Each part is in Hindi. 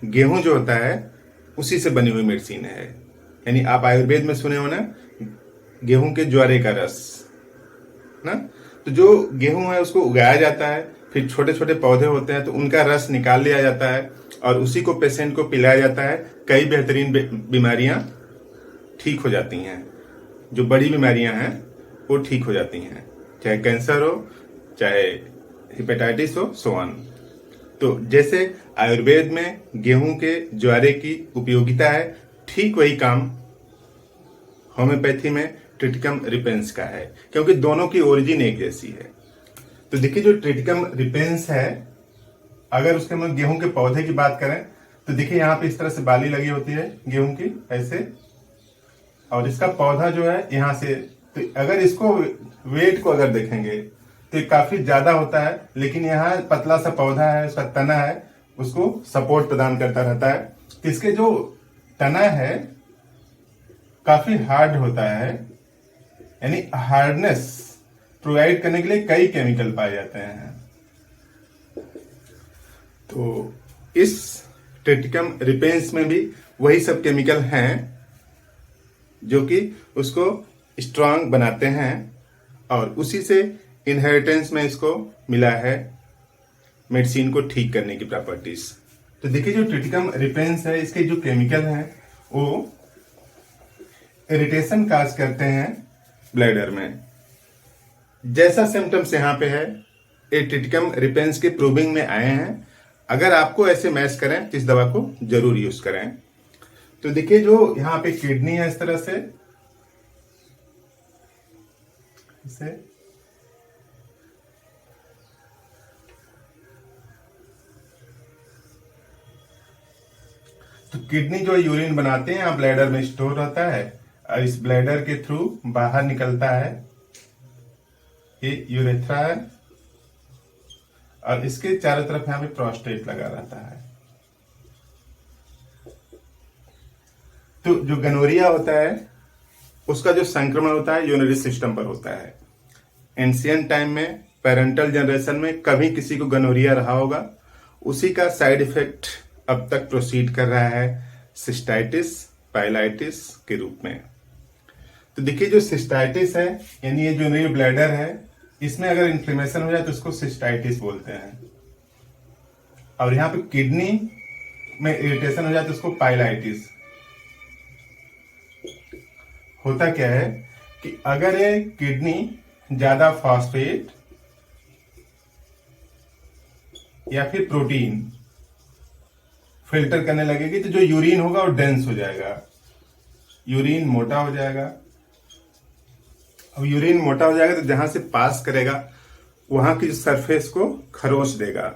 गेहूं जो होता है उसी से बनी हुई मेडिसिन है। यानी आप आयुर्वेद में सुने हो ना, गेहूं के ज्वारे का रस ना। तो जो गेहूं है उसको उगाया जाता है, फिर छोटे छोटे पौधे होते हैं तो उनका रस निकाल लिया जाता है और उसी को पेशेंट को पिलाया जाता है। कई बेहतरीन बीमारियां ठीक हो जाती हैं, जो बड़ी बीमारियां हैं वो ठीक हो जाती हैं, चाहे कैंसर हो, चाहे हेपेटाइटिस हो, सो ऑन। तो जैसे आयुर्वेद में गेहूं के ज्वारे की उपयोगिता है, ठीक वही काम होम्योपैथी में ट्रिटिकम रिपेंस का है, क्योंकि दोनों की ओरिजिन एक जैसी है। तो देखिए जो ट्रिटिकम रिपेंस है, अगर उसके हम गेहूं के पौधे की बात करें तो देखिए यहाँ पे इस तरह से बाली लगी होती है गेहूं की ऐसे, और इसका पौधा जो है यहाँ से, तो अगर इसको वेट को अगर देखेंगे तो ये काफी ज्यादा होता है, लेकिन यहाँ पतला सा पौधा है, उसका तना है, उसको सपोर्ट प्रदान करता रहता है। तो इसके जो तना है काफी हार्ड होता है, यानी हार्डनेस प्रोवाइड करने के लिए कई केमिकल पाए जाते हैं। तो इस ट्रिटिकम रिपेंस में भी वही सब केमिकल हैं जो कि उसको स्ट्रांग बनाते हैं, और उसी से इनहेरिटेंस में इसको मिला है मेडिसिन को ठीक करने की प्रॉपर्टीज। तो देखिए जो ट्रिटिकम रिपेंस है, इसके जो केमिकल हैं वो इरिटेशन काज करते हैं ब्लैडर में। जैसा सिम्टम्स यहाँ पे है, ये ट्रिटिकम रिपेंस के प्रूविंग में आए हैं। अगर आपको ऐसे मैच करें तो इस दवा को जरूर यूज करें। तो देखिए जो यहाँ पे किडनी है इस तरह से, इसे तो किडनी जो यूरिन बनाते हैं यहाँ ब्लैडर में स्टोर रहता है, और इस ब्लैडर के थ्रू बाहर निकलता है, ये यूरेथ्रा है, और इसके चारों तरफ यहाँ पे प्रोस्टेट लगा रहता है। तो जो गनोरिया होता है उसका जो संक्रमण होता है यूरिनरी सिस्टम पर होता है। एंशियंट टाइम में पेरेंटल जनरेशन में कभी किसी को गनोरिया रहा होगा, उसी का साइड इफेक्ट अब तक प्रोसीड कर रहा है सिस्टाइटिस पाइलाइटिस के रूप में। तो देखिए जो सिस्टाइटिस है, यानी ये जो यूरिनरी ब्लैडर है, इसमें अगर इन्फ्लेमेशन हो जाए तो उसको सिस्टाइटिस बोलते हैं, और यहाँ पे किडनी में इरिटेशन हो जाए तो उसको पाइलाइटिस। होता क्या है कि अगर ये किडनी ज्यादा फॉस्फेट या फिर प्रोटीन फिल्टर करने लगेगी तो जो यूरिन होगा वो डेंस हो जाएगा, यूरिन मोटा हो जाएगा। अब यूरिन मोटा हो जाएगा तो जहां से पास करेगा वहां की सरफेस को खरोच देगा।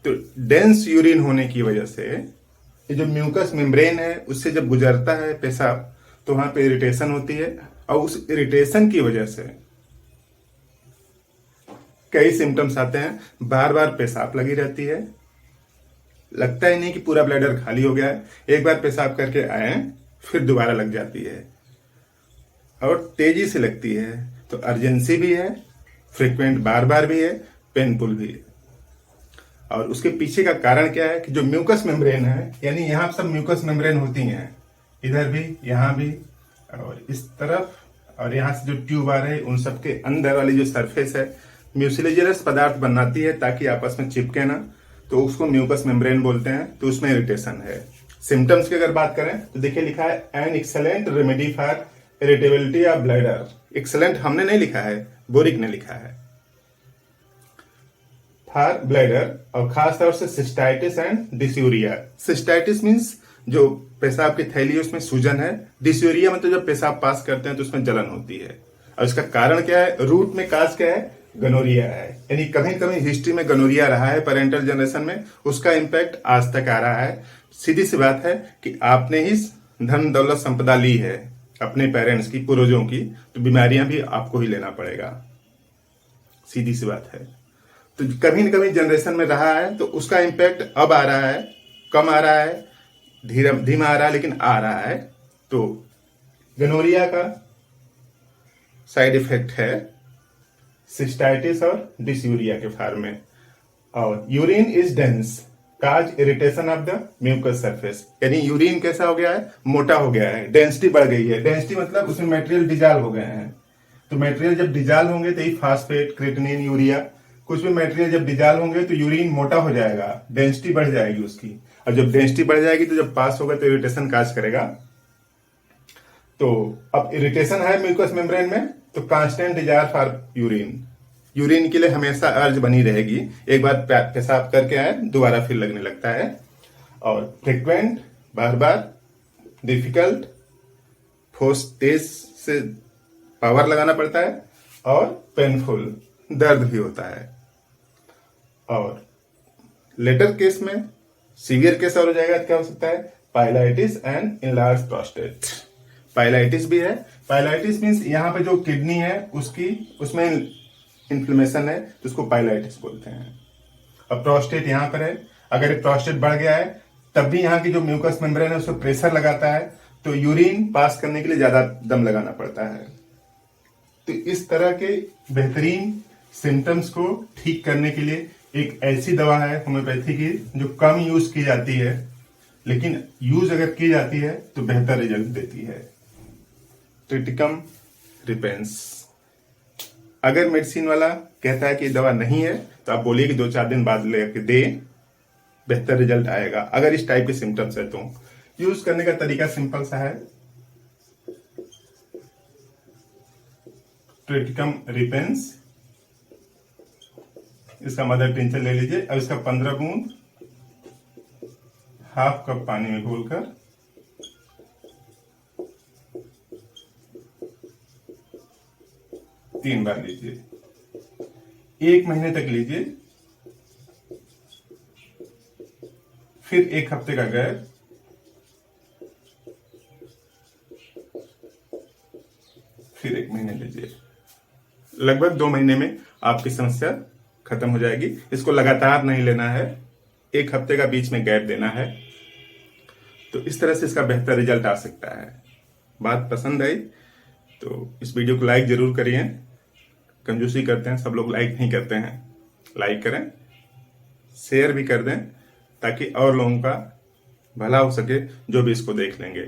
तो डेंस यूरिन होने की वजह से ये जो म्यूकस मेम्ब्रेन है उससे जब गुजरता है पेशाब तो वहां पे इरिटेशन होती है, और उस इरिटेशन की वजह से कई सिम्टम्स आते हैं। बार बार पेशाब लगी रहती है, लगता ही नहीं कि पूरा ब्लैडर खाली हो गया है, एक बार पेशाब करके आए फिर दोबारा लग जाती है, और तेजी से लगती है। तो अर्जेंसी भी है, फ्रीक्वेंट बार बार भी है, पेनफुल भी है। और उसके पीछे का कारण क्या है कि जो म्यूकस मेम्ब्रेन है, यानी यहाँ सब म्यूकस मेम्ब्रेन होती हैं, इधर भी, यहाँ भी, और इस तरफ, और यहाँ से जो ट्यूब आ रहे हैं उन सब के अंदर वाली जो सरफेस है म्यूसिलेजियस पदार्थ बनाती है ताकि आपस में चिपके ना, तो उसको म्यूकस मेम्ब्रेन बोलते हैं। तो उसमें इरिटेशन है। सिम्टम्स की अगर बात करें तो देखिए लिखा है an excellent remedy for irritability of bladder. Excellent हमने नहीं लिखा है, बोरिक ने लिखा है, फॉर ब्लैडर, और खास तौर से cystitis and dysuria. Cystitis means जो पेशाब की थैली है उसमें सूजन है, डिस्यूरिया मतलब जब पेशाब पास करते हैं तो उसमें जलन होती है। और इसका कारण क्या है, रूट में काज क्या है, गनोरिया है। यानी कभी कभी हिस्ट्री में गनोरिया रहा है पेरेंटल जनरेशन में, उसका इंपैक्ट आज तक आ रहा है। सीधी सी बात है कि आपने ही धन दौलत संपदा ली है अपने पेरेंट्स की, पूर्वजों की, तो बीमारियां भी आपको ही लेना पड़ेगा, सीधी सी बात है। तो कभी न कभी जनरेशन में रहा है तो उसका इंपैक्ट अब आ रहा है, कम आ रहा है, धीमा आ रहा है, लेकिन आ रहा है। तो गनोरिया का साइड इफेक्ट है सिस्टाइटिस और डिस्यूरिया के फॉर्म में। और urine is dense, cause irritation of the mucous surface, यानी यूरिन कैसा हो गया है, मोटा हो गया है, डेंसिटी बढ़ गई है। डेंसिटी मतलब उसमें मटेरियल डिजॉल्व हो गए हैं। तो मटेरियल जब डिजॉल्व होंगे तो ही फास्फेट, क्रिएटिनिन, यूरिया, कुछ भी मटेरियल जब डिजॉल्व होंगे तो यूरिन मोटा हो जाएगा, डेंसिटी बढ़ जाएगी उसकी। और जब डेंसिटी बढ़ जाएगी तो जब पास होगा तो इरिटेशन काज करेगा। तो अब इरिटेशन है म्यूकस मेम्ब्रेन में, तो constant desire for urine, urine के लिए हमेशा अर्ज बनी रहेगी। एक बार पेशाब करके आए दोबारा फिर लगने लगता है। और फ्रिक्वेंट, बार बार, डिफिकल्ट, फोर्स, तेज से पावर लगाना पड़ता है, और पेनफुल, दर्द भी होता है। और लेटर केस में, सीवियर केस और हो जाएगा, क्या हो सकता है, pyelitis and enlarge prostate. Pyelitis भी है। पाइलाइटिस मीन्स यहाँ पे जो किडनी है उसमें इन्फ्लेमेशन है, तो उसको पाइलाइटिस बोलते हैं। अब प्रोस्टेट यहाँ पर है, अगर प्रोस्टेट बढ़ गया है तब भी यहाँ की जो म्यूकस मेम्ब्रेन है उसमें प्रेशर लगाता है, तो यूरिन पास करने के लिए ज्यादा दम लगाना पड़ता है। तो इस तरह के बेहतरीन सिम्टम्स को ठीक करने के लिए एक ऐसी दवा है होम्योपैथी की जो कम यूज की जाती है, लेकिन यूज अगर की जाती है तो बेहतर रिजल्ट देती है। ट्रिटिकम रिपेंस। अगर मेडिसिन वाला कहता है कि दवा नहीं है तो आप बोलिए कि 2-4 दिन बाद लेके दे, बेहतर रिजल्ट आएगा। अगर इस टाइप के सिम्टम्स है तो यूज करने का तरीका सिंपल सा है। ट्रिटिकम रिपेंस, इसका मदर टिंचर ले लीजिए। अब इसका 15 बूंद हाफ कप पानी में घोलकर 3 बार लीजिए, 1 महीने तक लीजिए, फिर 1 हफ्ते का गैप, फिर 1 महीने लीजिए। लगभग 2 महीने में आपकी समस्या खत्म हो जाएगी। इसको लगातार नहीं लेना है, 1 हफ्ते का बीच में गैप देना है। तो इस तरह से इसका बेहतर रिजल्ट आ सकता है। बात पसंद आई तो इस वीडियो को लाइक जरूर करिए। कंजूसी करते हैं सब लोग, लाइक नहीं करते हैं। लाइक करें, शेयर भी कर दें, ताकि और लोगों का भला हो सके जो भी इसको देख लेंगे।